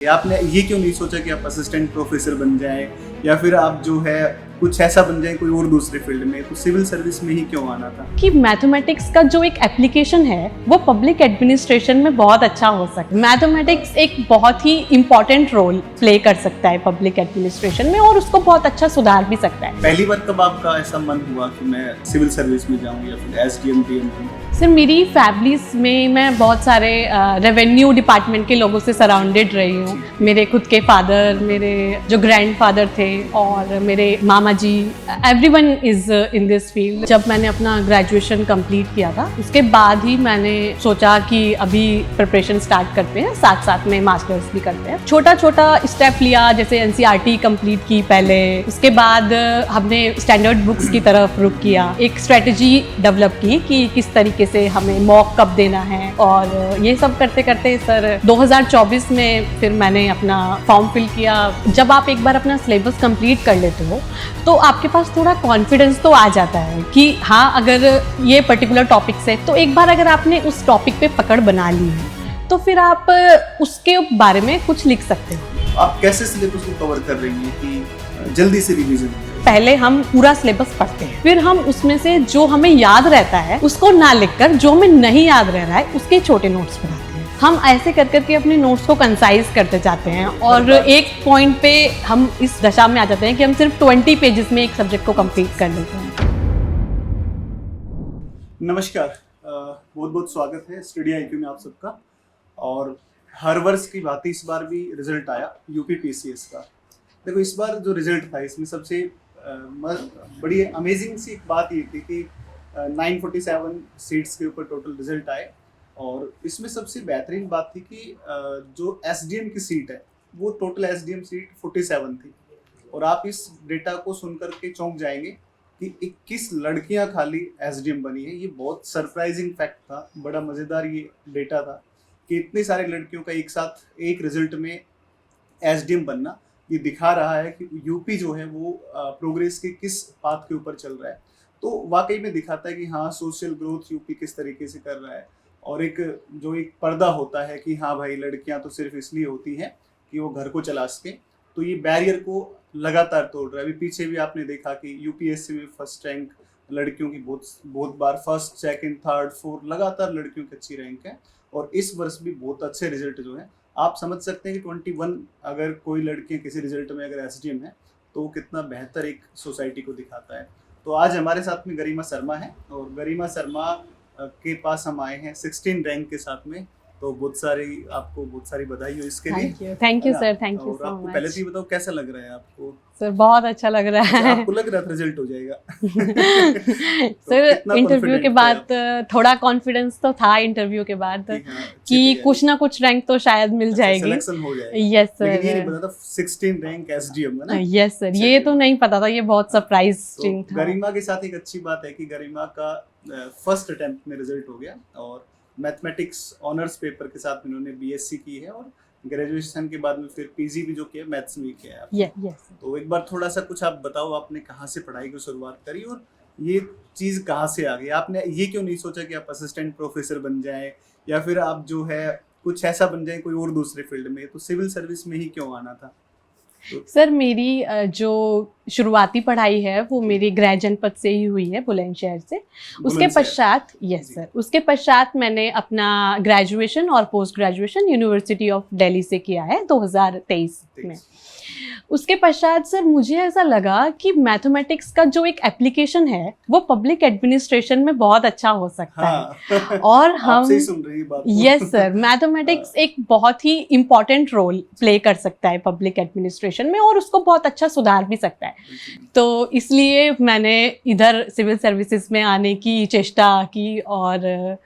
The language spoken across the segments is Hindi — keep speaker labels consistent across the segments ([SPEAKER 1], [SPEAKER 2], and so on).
[SPEAKER 1] आपने ये क्यों नहीं सोचा कि आप असिस्टेंट प्रोफेसर बन जाएं या फिर आप जो है कुछ ऐसा बन जाएं कोई और दूसरे फील्ड में, तो सिविल सर्विस में ही क्यों आना था?
[SPEAKER 2] कि मैथमेटिक्स का जो एक एप्लीकेशन है वो पब्लिक एडमिनिस्ट्रेशन में बहुत अच्छा हो सकता है। मैथमेटिक्स एक बहुत ही इम्पोर्टेंट रोल प्ले कर सकता है पब्लिक एडमिनिस्ट्रेशन में और उसको बहुत अच्छा सुधार भी सकता है।
[SPEAKER 1] पहली बार कब आपका ऐसा मन हुआ कि मैं सिविल सर्विस में जाऊं या फिर एसडीएम डीएम?
[SPEAKER 2] सर मेरी फैमिलीज में मैं बहुत सारे रेवेन्यू डिपार्टमेंट के लोगों से सराउंडेड रही हूँ। मेरे खुद के फादर, मेरे जो ग्रैंडफादर थे और मेरे मामा जी, everyone is in this field. जब मैंने अपना ग्रेजुएशन कंप्लीट किया था उसके बाद ही मैंने सोचा कि अभी प्रिपरेशन स्टार्ट करते हैं, साथ साथ में मास्टर्स भी करते हैं। छोटा छोटा स्टेप लिया, जैसे एनसीईआरटी कंप्लीट की पहले, उसके बाद हमने स्टैंडर्ड बुक्स की तरफ रुख किया, एक स्ट्रेटजी डेवलप की कि किस तरीके से हमें मॉक कब देना है, और ये सब करते करते सर 2024 में फिर मैंने अपना फॉर्म फिल किया। जब आप एक बार अपना सिलेबस कंप्लीट कर लेते हो तो आपके पास थोड़ा कॉन्फिडेंस तो आ जाता है कि हाँ, अगर ये पर्टिकुलर टॉपिक से, तो एक बार अगर आपने उस टॉपिक पे पकड़ बना ली है तो फिर आप उसके बारे में कुछ लिख सकते हो।
[SPEAKER 1] आप कैसे सिलेबस को कवर कर रही हैं कि जल्दी से रिवीजन हो जाए?
[SPEAKER 2] पहले हम पूरा सिलेबस पढ़ते हैं, फिर हम उसमें से जो हमें याद रहता है उसको ना लिखकर जो हमें नहीं याद रह रहा है उसके छोटे नोट्स बनाते हैं। हम ऐसे कर करके अपने नोट्स को कंसाइज करते जाते हैं और एक पॉइंट पे हम इस दशा में आ जाते हैं कि हम सिर्फ 20 पेजेस में एक सब्जेक्ट को कंप्लीट कर लेते हैं।
[SPEAKER 1] नमस्कार, बहुत बहुत स्वागत है स्टडी आईक्यू में आप सबका। और हर वर्ष की बात इस बार भी रिजल्ट आया यूपी पीसीएस का। देखो, इस बार जो रिजल्ट था इसमें सबसे बड़ी अमेजिंग सी एक बात ये थी कि 947 सीट्स के ऊपर टोटल रिजल्ट आए। और इसमें सबसे बेहतरीन बात थी कि जो एसडीएम की सीट है वो टोटल एसडीएम सीट 47 थी। और आप इस डेटा को सुनकर के चौंक जाएंगे कि 21 लड़कियां खाली एसडीएम बनी है। ये बहुत सरप्राइजिंग फैक्ट था, बड़ा मज़ेदार ये डेटा था कि इतनी सारी लड़कियों का एक साथ एक रिजल्ट में एसडीएम बनना। ये दिखा रहा है कि यूपी जो है वो प्रोग्रेस के किस पाथ के ऊपर चल रहा है। तो वाकई में दिखाता है कि हाँ, सोशल ग्रोथ यूपी किस तरीके से कर रहा है। और एक जो एक पर्दा होता है कि हाँ भाई, लड़कियां तो सिर्फ इसलिए होती हैं कि वो घर को चला सके, तो ये बैरियर को लगातार तोड़ रहा है। अभी पीछे भी आपने देखा कि यूपीएससी में फर्स्ट रैंक लड़कियों की बहुत बार, फर्स्ट सेकंड थर्ड फोर्थ लगातार लड़कियों की अच्छी रैंक है। और इस वर्ष भी बहुत अच्छे रिजल्ट जो है, आप समझ सकते हैं कि 21 अगर कोई लड़कियां किसी रिजल्ट में अगर एसडीएम है तो कितना बेहतर एक सोसाइटी को दिखाता है। तो आज हमारे साथ में गरिमा शर्मा है और गरिमा शर्मा के पास हम आए हैं 16 रैंक के साथ में। तो आपको बहुत सारी बधाई हो इसके लिए।
[SPEAKER 2] Thank you sir, thank you
[SPEAKER 1] और
[SPEAKER 2] सो
[SPEAKER 1] आपको
[SPEAKER 2] मच।
[SPEAKER 1] पहले तो ये बताओ कैसा लग रहा है आपको?
[SPEAKER 2] सर बहुत अच्छा लग रहा है।
[SPEAKER 1] आपको लग रहा था रिजल्ट हो जाएगा?
[SPEAKER 2] सर
[SPEAKER 1] कितना
[SPEAKER 2] इंटरव्यू
[SPEAKER 1] confident
[SPEAKER 2] के
[SPEAKER 1] थे
[SPEAKER 2] बाद
[SPEAKER 1] आप?
[SPEAKER 2] थोड़ा कॉन्फिडेंस तो था इंटरव्यू के बाद
[SPEAKER 1] कि हाँ, अच्छी
[SPEAKER 2] कि
[SPEAKER 1] तैयारी।
[SPEAKER 2] कुछ ना कुछ रैंक तो शायद मिल जाएगी।
[SPEAKER 1] सिलेक्शन हो जाएगा।
[SPEAKER 2] यस
[SPEAKER 1] लेकिन ये नहीं
[SPEAKER 2] सर।
[SPEAKER 1] पता था 16 रैंक एसडीएम है ना?
[SPEAKER 2] यस सर, ये
[SPEAKER 1] चलिए।
[SPEAKER 2] तो नहीं पता था, ये बहुत सरप्राइजिंग
[SPEAKER 1] तो
[SPEAKER 2] था।
[SPEAKER 1] गरिमा के साथ एक अच्छी बात है कि गरिमा का फर्स्ट अटेम्प्ट में रिजल्ट हो गया और मैथमेटिक्स ऑनर्स पेपर के साथ इन्होंने बीएससी की है और ग्रेजुएशन के बाद में फिर पीजी भी जो किया मैथ्स में किया है आपने।
[SPEAKER 2] यस।
[SPEAKER 1] तो एक बार थोड़ा सा कुछ आप बताओ, आपने कहाँ से पढ़ाई की शुरुआत करी और ये चीज़ कहाँ से आ गई? आपने ये क्यों नहीं सोचा कि आप असिस्टेंट प्रोफेसर बन जाएं या फिर आप जो है कुछ ऐसा बन जाएं कोई और दूसरे फील्ड में, तो सिविल सर्विस में ही क्यों आना था?
[SPEAKER 2] सर मेरी जो शुरुआती पढ़ाई है वो मेरी गृह जनपद से ही हुई है, बुलंदशहर से। उसके पश्चात उसके पश्चात मैंने अपना ग्रेजुएशन और post graduation university of Delhi से किया है 2023 में। उसके पश्चात सर मुझे ऐसा लगा कि मैथमेटिक्स का जो एक एप्लीकेशन है वो पब्लिक एडमिनिस्ट्रेशन में बहुत अच्छा हो सकता है। और हम
[SPEAKER 1] सही सुन रही बात।
[SPEAKER 2] यस सर, मैथमेटिक्स एक बहुत ही इम्पोर्टेंट रोल प्ले कर सकता है पब्लिक एडमिनिस्ट्रेशन में और उसको बहुत अच्छा सुधार भी सकता है। तो इसलिए मैंने इधर सिविल सर्विसेज में आने की चेष्टा की और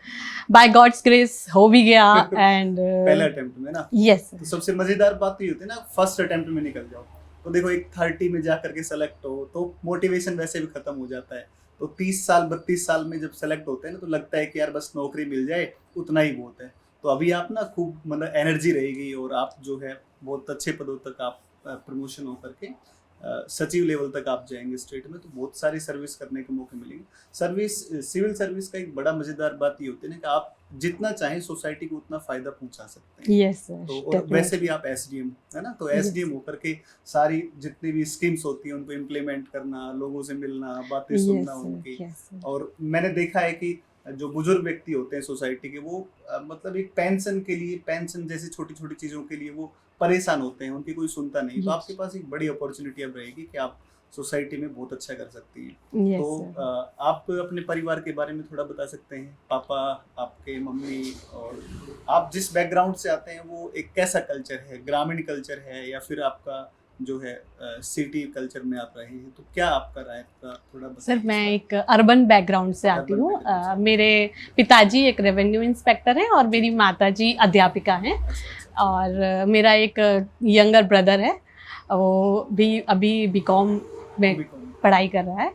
[SPEAKER 2] बाय गॉड्स ग्रेस हो भी गया। एंड
[SPEAKER 1] पहले अटेम्प्ट में ना?
[SPEAKER 2] यस।
[SPEAKER 1] तो सबसे मजेदार बात तो ये होती है ना, फर्स्ट अटेम्प्ट में निकल जाओ तो देखो एक 30 में जा करके सेलेक्ट हो तो मोटिवेशन वैसे भी खत्म हो जाता है। तो 30 साल 32 साल में जब सेलेक्ट होते हैं ना तो लगता है कि यार बस नौकरी मिल जाए उतना ही बहुत है। तो अभी आप ना खूब मतलब एनर्जी रहेगी और आप जो है बहुत अच्छे पदों तक आप प्रमोशन होकर के सचिव लेवल तक आप जाएंगे स्टेट में। तो बहुत सारी सर्विस करने के मौके मिलेंगे। सिविल सर्विस का एक बड़ा मज़ेदार बात ये होती है ना कि आप जितना चाहे सोसाइटी को उतना फायदा पहुंचा सकते हैं।
[SPEAKER 2] यस सर,
[SPEAKER 1] तो और वैसे भी आप एसडीएम है ना, तो एसडीएम होकर के सारी जितनी भी स्कीम्स होती हैं उनको इम्प्लीमेंट करना, लोगों से मिलना, बातें सुनना उनकी। और मैंने देखा है कि जो बुजुर्ग व्यक्ति होते हैं सोसाइटी के, वो मतलब एक पेंशन के लिए, पेंशन जैसी छोटी छोटी चीजों के लिए वो परेशान होते हैं, उनकी कोई सुनता नहीं। तो आपके पास एक बड़ी अपॉर्चुनिटी अब रहेगी कि आप सोसाइटी में बहुत अच्छा कर सकती हैं। तो आप अपने परिवार के बारे में थोड़ा बता सकते हैं? पापा, आपके मम्मी, और आप जिस बैकग्राउंड से आते हैं वो एक कैसा कल्चर है? ग्रामीण कल्चर है या फिर आपका जो है सिटी कल्चर में आप रहे हैं? तो क्या आपका राय का थोड़ा बताइए।
[SPEAKER 2] सर, मैं एक अर्बन बैकग्राउंड से आती हूँ। मेरे पिताजी एक रेवेन्यू इंस्पेक्टर हैं और मेरी माताजी अध्यापिका हैं। और मेरा एक यंगर ब्रदर है, वो भी अभी बीकॉम में पढ़ाई कर रहा है।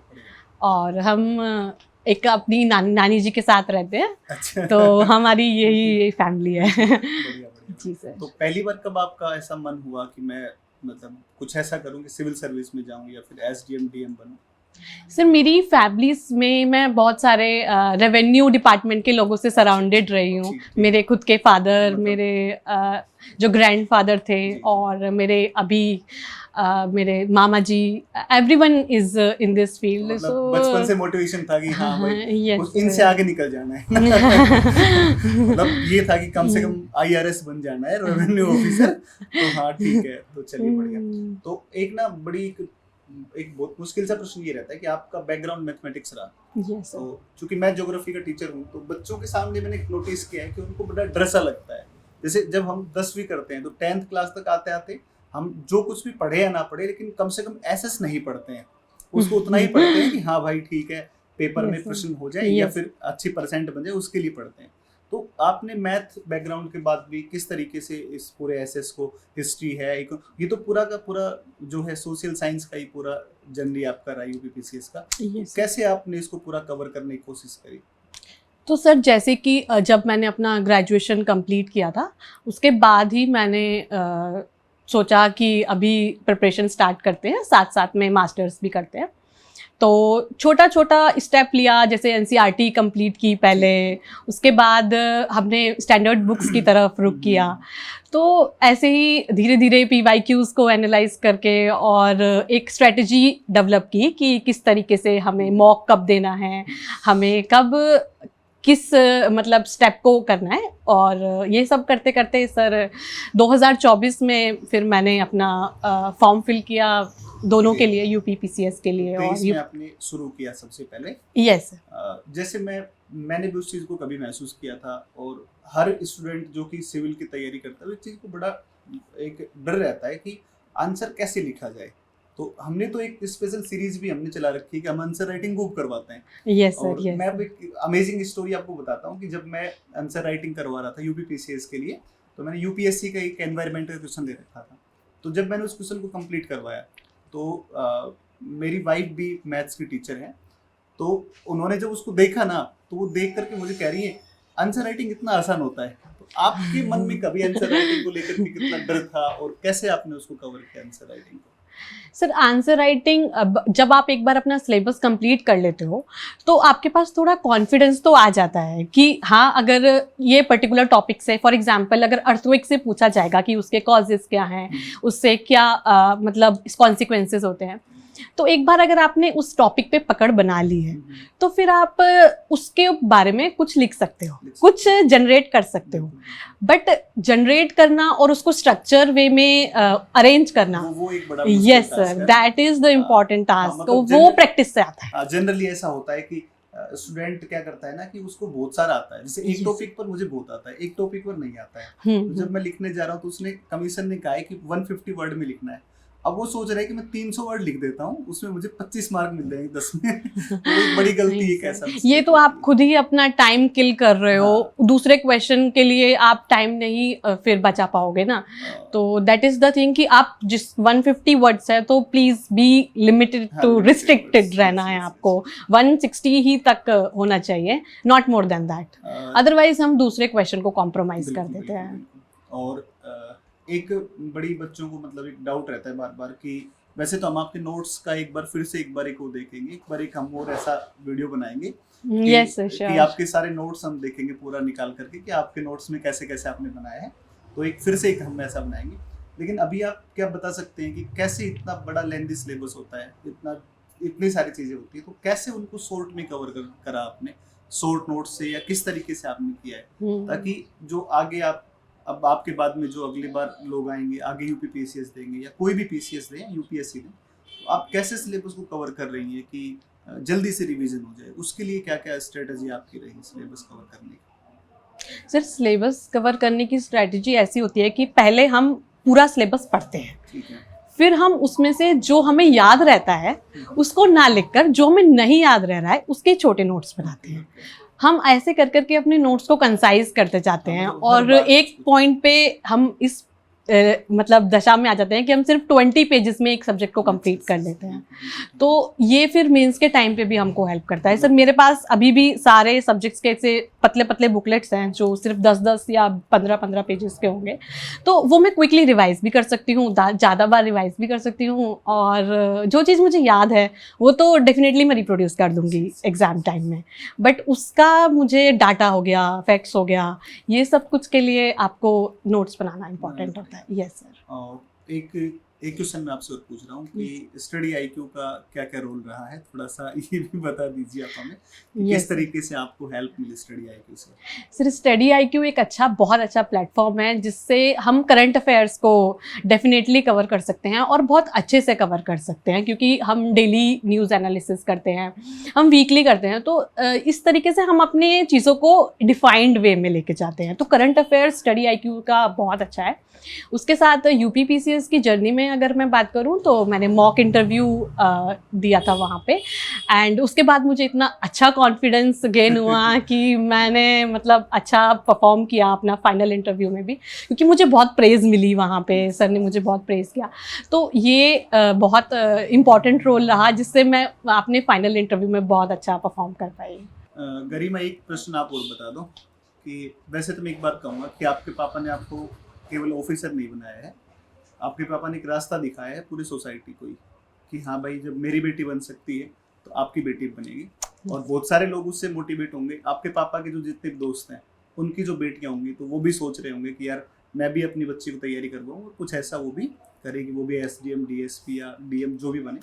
[SPEAKER 2] और हम एक अपनी नानी जी के साथ रहते हैं।
[SPEAKER 1] अच्छा।
[SPEAKER 2] तो हमारी यही फैमिली है।
[SPEAKER 1] बढ़िया।
[SPEAKER 2] जी सर।
[SPEAKER 1] तो पहली बार कब आपका ऐसा मन हुआ कि मैं मतलब कुछ ऐसा करूं कि सिविल सर्विस में जाऊं या फिर एसडीएम डीएम बनूं?
[SPEAKER 2] सर, मेरी फैमिलीज में मैं बहुत सारे रेवेन्यू डिपार्टमेंट के लोगों से सराउंडेड रही हूँ। मेरे खुद के फादर, मेरे जो ग्रैंडफादर थे, और मेरे मामा जी, everyone is in this field.
[SPEAKER 1] मतलब बचपन से मोटिवेशन था कि हाँ भाई
[SPEAKER 2] yes,
[SPEAKER 1] इनसे आगे निकल जाना है। मतलब ये था कि कम से कम आईआरएस बन जाना है, रेवेन्यू ऑफिसर। तो हाँ ठीक है, तो चलिए बढ़िया। तो एक ना एक बहुत मुश्किल सा प्रश्न ये रहता है कि आपका बैकग्राउंड मैथमेटिक्स रहा।
[SPEAKER 2] yes,
[SPEAKER 1] तो चूंकि मैं ज्योग्राफी का टीचर हूँ, तो बच्चों के सामने मैंने नोटिस किया है कि उनको बड़ा डर सा लगता है। जैसे जब हम 10वीं करते हैं तो 10th क्लास तक आते आते हम जो कुछ भी पढ़े या ना पढ़े, लेकिन कम से कम एसएस नहीं पढ़ते हैं। उसको उतना ही पढ़ते हैं कि हाँ भाई ठीक है, पेपर में प्रश्न हो जाए या फिर अच्छी परसेंट बन जाए, उसके लिए पढ़ते हैं। तो आपने मैथ बैकग्राउंड के बाद भी किस तरीके से इस पूरे एसएस को, हिस्ट्री है, ये तो पूरा का पूरा जो है सोशल साइंस का ही पूरा जर्नी आपका रहा यूपीपीसीएस का, कैसे आपने इसको पूरा कवर करने की कोशिश करी?
[SPEAKER 2] तो सर, जैसे कि जब मैंने अपना ग्रेजुएशन कंप्लीट किया था, उसके बाद ही मैंने सोचा कि अभी प्रिपरेशन स्टार्ट करते हैं, साथ साथ में मास्टर्स भी करते हैं। तो छोटा छोटा स्टेप लिया, जैसे एनसीईआरटी कंप्लीट की पहले, उसके बाद हमने स्टैंडर्ड बुक्स की तरफ रुख किया। तो ऐसे ही धीरे धीरे पीवाईक्यूज़ को एनालाइज करके और एक स्ट्रेटजी डेवलप की कि किस तरीके से हमें मॉक कब देना है, हमें कब किस मतलब स्टेप को करना है। और ये सब करते करते सर 2024 में फिर मैंने अपना फॉर्म फिल किया दोनों के लिए, यूपीपीसीएस के लिए।
[SPEAKER 1] और इसमें आपने शुरू किया सबसे पहले?
[SPEAKER 2] यस।
[SPEAKER 1] जैसे मैंने भी उस चीज़ को कभी महसूस किया था, और हर स्टूडेंट जो कि सिविल की तैयारी करता है, उस चीज़ को बड़ा एक डर रहता है कि आंसर कैसे लिखा जाए। तो हमने तो एक स्पेशल सीरीज भी हमने चला रखी है कि हम आंसर राइटिंग खूब करवाते हैं।
[SPEAKER 2] Yes sir, yes.
[SPEAKER 1] मैं अब एक अमेजिंग स्टोरी आपको बताता हूँ कि जब मैं आंसर राइटिंग करवा रहा था यूपीपीसीएस के लिए, तो मैंने यूपीएससी का एक एनवायरमेंट का क्वेश्चन दे रखा था। तो जब मैंने उस क्वेश्चन को कंप्लीट करवाया, तो मेरी वाइफ भी मैथ्स की टीचर है, तो उन्होंने जब उसको देखा ना, तो वो देख करके मुझे कह रही है आंसर राइटिंग इतना आसान होता है। तो आपके मन में कभी आंसर राइटिंग को लेकर के कितना डर था, और कैसे आपने उसको कवर किया आंसर राइटिंग को?
[SPEAKER 2] सर, आंसर राइटिंग जब आप एक बार अपना सिलेबस कंप्लीट कर लेते हो, तो आपके पास थोड़ा कॉन्फिडेंस तो आ जाता है कि हाँ, अगर ये पर्टिकुलर टॉपिक से, फॉर एग्जांपल अगर अर्थक्वेक से पूछा जाएगा कि उसके कॉजेस क्या हैं, उससे क्या मतलब कॉन्सिक्वेंसेस होते हैं, तो एक बार अगर आपने उस टॉपिक पे पकड़ बना ली है, तो फिर आप उसके बारे में कुछ लिख सकते हो, कुछ जनरेट कर सकते हो। बट जनरेट करना और उसको स्ट्रक्चर वे में अरेंज करना,
[SPEAKER 1] वो एक बड़ा
[SPEAKER 2] yes sir, that is the important task. तो वो प्रैक्टिस से आता है।
[SPEAKER 1] जनरली ऐसा होता है कि स्टूडेंट क्या करता है ना कि उसको बहुत सारा आता है, जैसे एक टॉपिक पर मुझे बहुत आता है, एक टॉपिक पर नहीं आता है। तो जब मैं लिखने जा रहा हूँ, तो उसने कमीशन ने कहा है कि 150 वर्ड में लिखना है। अब वो सोच रहे हैं कि मैं 300 वर्ड लिख देता हूँ, उसमें मुझे 25 मार्क मिल जाएंगे 10 में। तो एक बड़ी गलती है। कैसा
[SPEAKER 2] ये तो आप खुद ही अपना टाइम किल कर रहे हो। दूसरे क्वेश्चन के लिए आप टाइम नहीं फिर बचा पाओगे ना। तो दैट इज द थिंग कि आप जिस 150 वर्ड्स है, तो please be limited to restricted रहना है आपको। 160 ही तक होना चाहिए, not more than that. Otherwise हम दूसरे क्वेश्चन को कॉम्प्रोमाइज कर देते हैं।
[SPEAKER 1] और एक बड़ी बच्चों को मतलब एक डाउट रहता है बार बार कि वैसे तो हम आपके नोट्स का एक बार एक वो देखेंगे, एक बार एक हम और ऐसा वीडियो बनाएंगे
[SPEAKER 2] यस
[SPEAKER 1] कि
[SPEAKER 2] श्योर।
[SPEAKER 1] आपके सारे नोट्स हम देखेंगे पूरा निकाल करके कि आपके नोट्स में कैसे कैसे आपने बनाया है, तो एक फिर से एक हम ऐसा बनाएंगे। लेकिन अभी आप क्या बता सकते हैं कि कैसे इतना बड़ा लेंथी सिलेबस होता है, इतनी सारी चीजें होती है, तो कैसे उनको शॉर्ट में करा आपने, शॉर्ट नोट से, या किस तरीके से आपने किया है ताकि जो आगे अब आपके बाद में जो अगली बार लोग आएंगे, आगे यूपी पीसीएस देंगे या कोई भी पीसीएस दें, यूपीएससी दें, तो आप कैसे सिलेबस को कवर कर रही हैं कि जल्दी से रिवीजन हो जाए? उसके लिए क्या क्या स्ट्रेटजी आपकी रही सिलेबस कवर करने की?
[SPEAKER 2] सर सिलेबस कवर करने की स्ट्रेटजी ऐसी होती है कि पहले हम पूरा सिलेबस पढ़ते हैं,
[SPEAKER 1] ठीक है,
[SPEAKER 2] फिर हम उसमें से जो हमें याद रहता है उसको ना लिखकर जो हमें नहीं याद रह रहा है उसके छोटे नोट्स बनाते हैं। हम ऐसे कर करके अपने नोट्स को कंसाइज करते जाते हैं और एक पॉइंट पे हम इस मतलब दशा में आ जाते हैं कि हम सिर्फ 20 पेजेस में एक सब्जेक्ट को कंप्लीट कर लेते हैं। तो ये फिर मेंस के टाइम पे भी हमको हेल्प करता है। सर मेरे पास अभी भी सारे सब्जेक्ट्स के ऐसे पतले पतले बुकलेट्स हैं जो सिर्फ 10-10 या 15-15 पेजेस के होंगे, तो वो मैं क्विकली रिवाइज भी कर सकती हूँ, ज़्यादा बार रिवाइज भी कर सकती हूँ, और जो चीज़ मुझे याद है वो तो डेफिनेटली मैं रिप्रोड्यूस कर दूँगी एग्ज़ाम टाइम में, बट उसका मुझे डाटा हो गया, फैक्ट्स हो गया, ये सब कुछ के लिए आपको नोट्स बनाना इंपॉर्टेंट होता है। Yes sir.
[SPEAKER 1] और एक क्वेश्चन मैं आपसे और पूछ रहा हूँ कि स्टडी आईक्यू का क्या क्या रोल रहा है, थोड़ा सा ये भी बता दीजिए आप हमें कि किस तरीके से आपको हेल्प मिली स्टडी आईक्यू से?
[SPEAKER 2] सर स्टडी आईक्यू एक बहुत अच्छा प्लेटफॉर्म है जिससे हम करंट अफेयर्स को डेफिनेटली कवर कर सकते हैं और बहुत अच्छे से कवर कर सकते हैं, क्योंकि हम डेली न्यूज़ एनालिसिस करते हैं, हम वीकली करते हैं, तो इस तरीके से हम अपने चीज़ों को डिफाइंड वे में लेके जाते हैं। तो करंट अफेयर्स स्टडी आईक्यू का बहुत अच्छा है। उसके साथ यूपी पीसीएस की जर्नी में अगर मैं बात करूं तो मैंने मॉक इंटरव्यू दिया था वहाँ पे, एंड उसके बाद मुझे इतना अच्छा कॉन्फिडेंस गेन हुआ कि मैंने मतलब अच्छा परफॉर्म किया अपना फाइनल इंटरव्यू में भी, क्योंकि मुझे बहुत प्रेज़ मिली वहाँ पे, सर ने मुझे बहुत प्रेज़ किया। तो ये बहुत इम्पॉर्टेंट रोल रहा जिससे मैं अपने फाइनल इंटरव्यू में बहुत अच्छा परफॉर्म कर पाई।
[SPEAKER 1] गरिमा, एक प्रश्न आप और बता दो कि वैसे तो मैं एक बात कहूँगा कि आपके पापा ने आपको केवल ऑफिसर नहीं बनाया है, आपके पापा ने एक रास्ता दिखाया है पूरी सोसाइटी को कि हाँ भाई, जब मेरी बेटी बन सकती है तो आपकी बेटी बनेगी, और बहुत सारे लोग उससे मोटिवेट होंगे। आपके पापा के जो जितने दोस्त हैं उनकी जो बेटियां होंगी तो वो भी सोच रहे होंगे कि यार मैं भी अपनी बच्ची को तैयारी करवाऊँ और कुछ ऐसा वो भी करेगी, वो भी एसडीएम, डीएसपी या डीएम जो भी बने।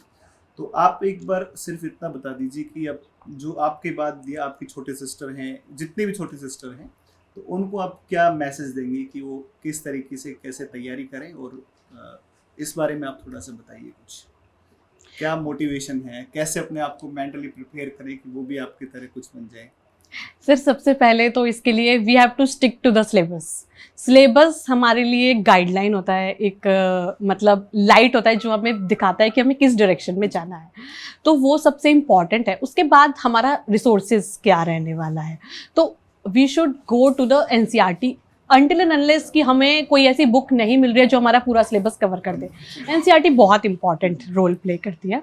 [SPEAKER 1] तो आप एक बार सिर्फ इतना बता दीजिए कि अब जो आपके बाद या आपकी छोटे सिस्टर हैं, जितने भी छोटे सिस्टर हैं, तो उनको आप क्या मैसेज देंगे कि वो किस तरीके से कैसे तैयारी करें, और इस बारे में आप थोड़ा सा बताइए कुछ, क्या मोटिवेशन है, कैसे अपने आप को मेंटली प्रिपेयर करें कि वो भी आपकी तरह कुछ बन जाए?
[SPEAKER 2] सर सबसे पहले तो इसके लिए we have to stick to the syllabus. Syllabus हमारे लिए एक गाइडलाइन होता है, एक मतलब लाइट होता है जो हमें दिखाता है कि हमें किस डायरेक्शन में जाना है, तो वो सबसे इम्पॉर्टेंट है। उसके बाद हमारा रिसोर्सेज क्या रहने वाला है, तो we should go to the NCERT until and unless कि हमें कोई ऐसी बुक नहीं मिल रही है जो हमारा पूरा सिलेबस कवर कर दे। एनसीईआरटी बहुत इंपॉर्टेंट रोल प्ले करती है।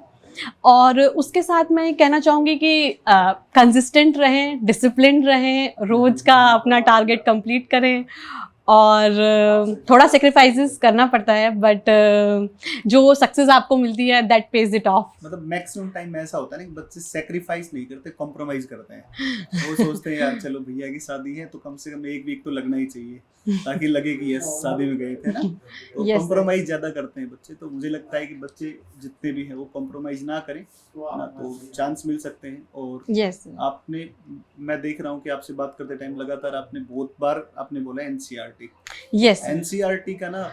[SPEAKER 2] और उसके साथ मैं कहना चाहूँगी कि कंसिस्टेंट रहें, डिसिप्लिन रहें, रोज़ का अपना टारगेट कंप्लीट करें, और थोड़ा सेक्रीफाइसेस करना पड़ता है, बट जो सक्सेस आपको मिलती है दैट पेज इट ऑफ।
[SPEAKER 1] मतलब मैक्सिमम टाइम में ऐसा होता है ना कि बच्चे सेक्रीफाइस नहीं करते, कॉम्प्रोमाइज करते हैं। वो सोचते हैं यार चलो भैया की शादी है तो कम से कम एक वीक तो लगना ही चाहिए ताकि लगे कि यस शादी में गए थे ना, तो कॉम्प्रोमाइज ज्यादा करते हैं बच्चे। तो मुझे लगता है कि बच्चे जितने भी हैं वो कॉम्प्रोमाइज ना करें ना, तो चांस मिल सकते हैं। और आपने, मैं देख रहा हूँ कि आपसे बात करते टाइम लगातार आपने बहुत बार आपने बोला एनसीईआरटी। एनसीईआरटी का ना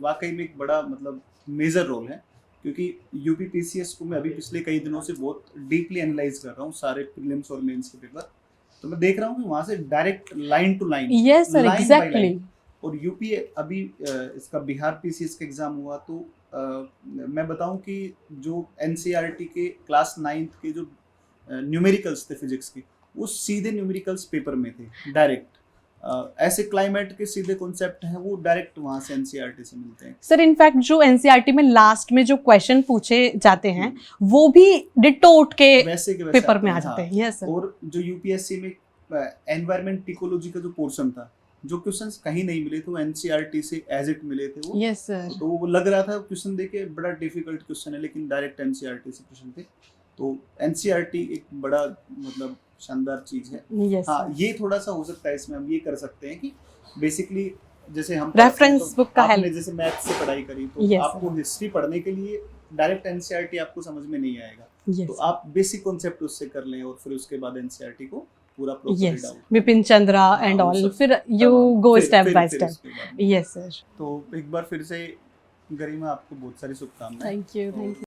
[SPEAKER 1] वाकई में एक बड़ा मतलब मेजर रोल है, क्योंकि यूपी पीसीएस को मैं अभी पिछले कई दिनों से बहुत डीपली एनालाइज कर रहा हूँ, सारे प्रीलिम्स और मेंस के पेपर, तो मैं देख रहा हूँ कि वहाँ से direct line to line,
[SPEAKER 2] yes sir exactly.
[SPEAKER 1] और यूपी अभी इसका बिहार पीसीएस का एग्जाम हुआ तो मैं बताऊं कि जो एनसीईआरटी के क्लास 9th के जो न्यूमेरिकल्स थे फिजिक्स के, वो सीधे न्यूमेरिकल्स पेपर में थे डायरेक्ट। ऐसे क्लाइमेट के सीधे कॉन्सेप्ट हैं वो डायरेक्ट वहाँ से एनसीईआरटी से मिलते हैं।
[SPEAKER 2] सर इनफैक्ट जो एनसीईआरटी में लास्ट में जो क्वेश्चन पूछे जाते हैं वो भी डिटोट के वैसे पेपर में आ जाते हैं। Yes sir.
[SPEAKER 1] और जो यूपीएससी में एनवायरमेंट इकोलॉजी का जो पोर्शन था जो क्वेश्चंस कहीं नहीं मिले थे वो एनसीईआरटी से एज इट मिले थे वो।
[SPEAKER 2] Yes sir.
[SPEAKER 1] तो वो लग रहा था क्वेश्चन देके बड़ा डिफिकल्ट क्वेश्चन है, लेकिन डायरेक्ट एनसीईआरटी से क्वेश्चन थे। तो एनसीईआरटी एक बड़ा मतलब शानदार चीज है।
[SPEAKER 2] यस
[SPEAKER 1] हाँ, ये थोड़ा सा हो सकता है इसमें हम ये कर सकते हैं कि बेसिकली जैसे हम
[SPEAKER 2] रेफरेंस बुक का
[SPEAKER 1] आपने
[SPEAKER 2] हेल्प।
[SPEAKER 1] जैसे मैथ से पढ़ाई करी तो
[SPEAKER 2] Yes,
[SPEAKER 1] आपको हिस्ट्री पढ़ने के लिए डायरेक्ट एनसीईआरटी आपको समझ में नहीं आएगा, तो
[SPEAKER 2] यस
[SPEAKER 1] आप बेसिक कॉन्सेप्ट उससे कर लें और फिर उसके बाद एनसीईआरटी को पूरा properly
[SPEAKER 2] yes
[SPEAKER 1] down
[SPEAKER 2] Vipin Chandra and
[SPEAKER 1] वो
[SPEAKER 2] ऑल,
[SPEAKER 1] सब
[SPEAKER 2] फिर you go step by step.
[SPEAKER 1] उसके बाद
[SPEAKER 2] यस सर।
[SPEAKER 1] तो एक बार फिर से गरिमा आपको बहुत सारी शुभकामनाएं।
[SPEAKER 2] Thank you.